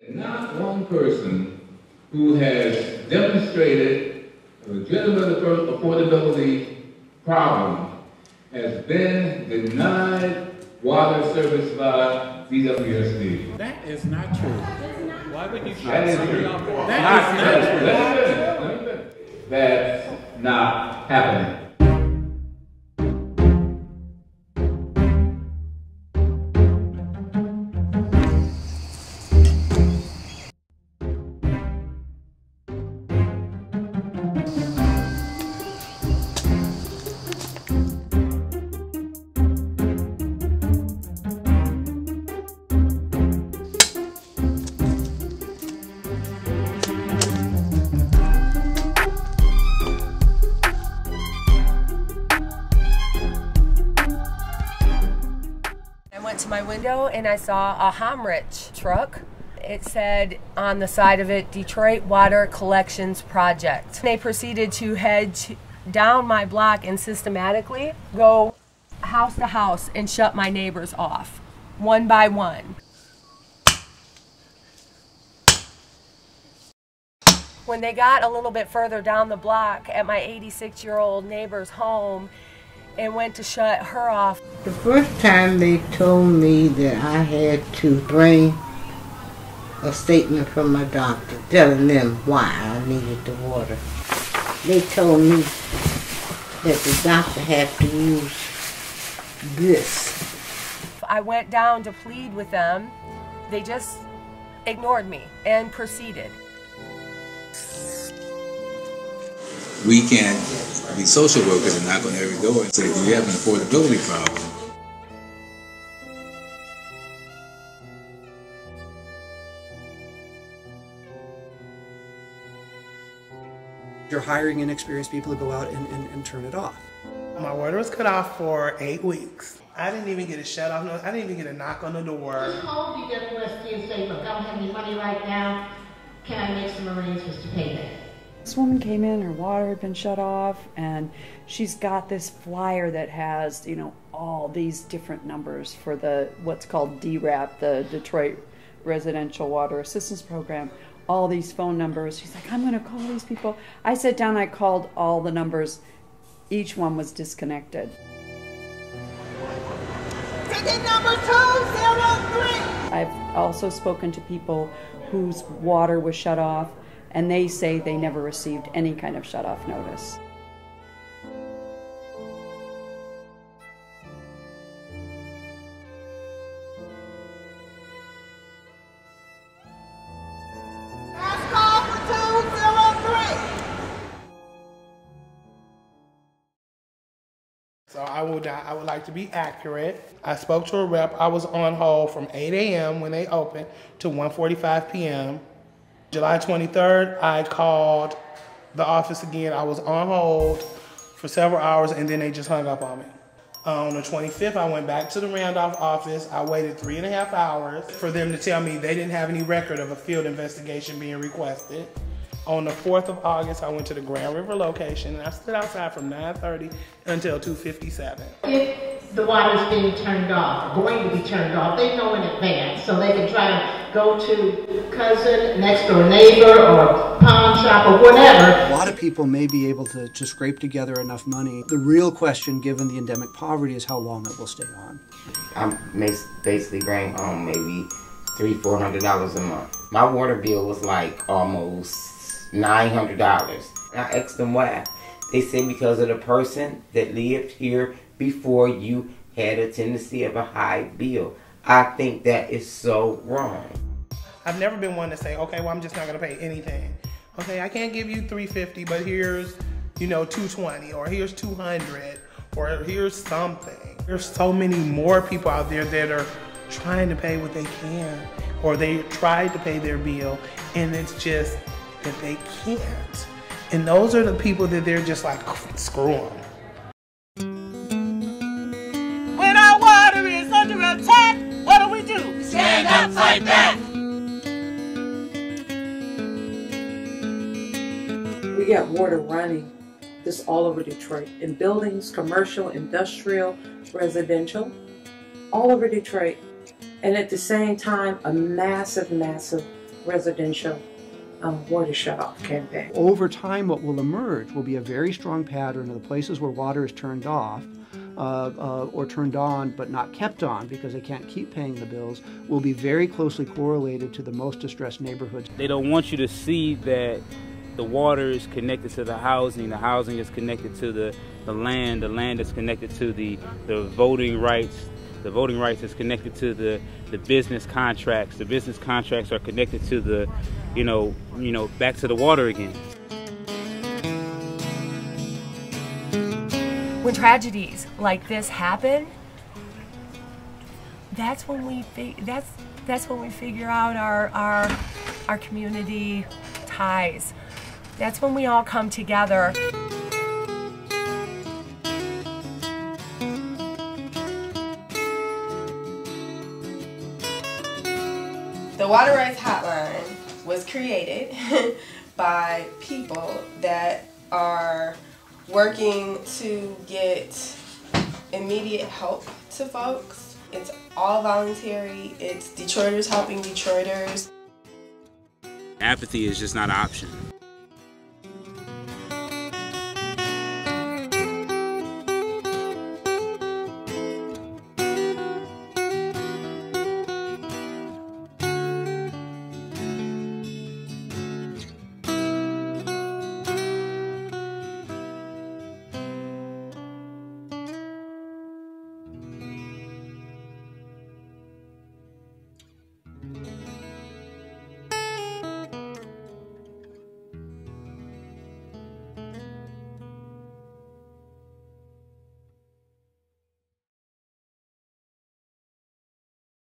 Not one person who has demonstrated a legitimate affordability problem has been denied water service by DWSD. That is not true. Why would you shut somebody off? That is not true. That's not happening. I went to my window and I saw a Homrich truck. It said on the side of it, Detroit Water Collections Project. They proceeded to head down my block and systematically go house to house and shut my neighbors off, one by one. When they got a little bit further down the block at my 86-year-old neighbor's home, and went to shut her off. The first time they told me that I had to bring a statement from my doctor telling them why I needed the water. They told me that the doctor had to use this. I went down to plead with them. They just ignored me and proceeded. We can't be social workers and knock on every door and say, do you have an affordability problem? You're hiring inexperienced people to go out and turn it off. My water was cut off for 8 weeks. I didn't even get a shut off notice. I didn't even get a knock on the door. I called DWSD and say, look, I don't have any money right now. Can I make some arrangements to pay that? This woman came in, her water had been shut off, and she's got this flyer that has, you know, all these different numbers for the what's called DRAP, the Detroit Residential Water Assistance Program, all these phone numbers. She's like, I'm going to call these people. I sat down, I called all the numbers. Each one was disconnected. Ticket number 203. I've also spoken to people whose water was shut off, and they say they never received any kind of shut-off notice. Last call for 203. So I would like to be accurate. I spoke to a rep. I was on hold from 8 a.m. when they opened to 1:45 p.m. July 23rd, I called the office again. I was on hold for several hours and then they just hung up on me. On the 25th, I went back to the Randolph office. I waited 3.5 hours for them to tell me they didn't have any record of a field investigation being requested. On the 4th of August, I went to the Grand River location and I stood outside from 9:30 until 2:57. If the water is being turned off, going to be turned off, they know in advance so they can try to go to cousin, next door neighbor, or pawn shop or whatever. A lot of people may be able to scrape together enough money. The real question, given the endemic poverty, is how long it will stay on. I'm basically bringing home maybe $300–400 a month. My water bill was like almost $900. I asked them why. They said because of the person that lived here before you had a tendency of a high bill. I think that is so wrong. I've never been one to say, okay, well, I'm just not going to pay anything. Okay, I can't give you $350, but here's, you know, $220, or here's $200, or here's something. There's so many more people out there that are trying to pay what they can, or they tried to pay their bill, and it's just that they can't. And those are the people that they're just like, screw them. When our water is under attack, what do? Stand up, fight back! We got water running this all over Detroit, in buildings, commercial, industrial, residential, all over Detroit. And at the same time, a massive residential water shutoff campaign. Over time, what will emerge will be a very strong pattern of the places where water is turned off or turned on but not kept on because they can't keep paying the bills will be very closely correlated to the most distressed neighborhoods. They don't want you to see that the water is connected to the housing is connected to the land is connected to the voting rights. The voting rights is connected to the business contracts. The business contracts are connected to the, back to the water again. When tragedies like this happen, that's when we figure out our community ties. That's when we all come together. The Water Rights Hotline was created by people that are working to get immediate help to folks. It's all voluntary. It's Detroiters helping Detroiters. Apathy is just not an option.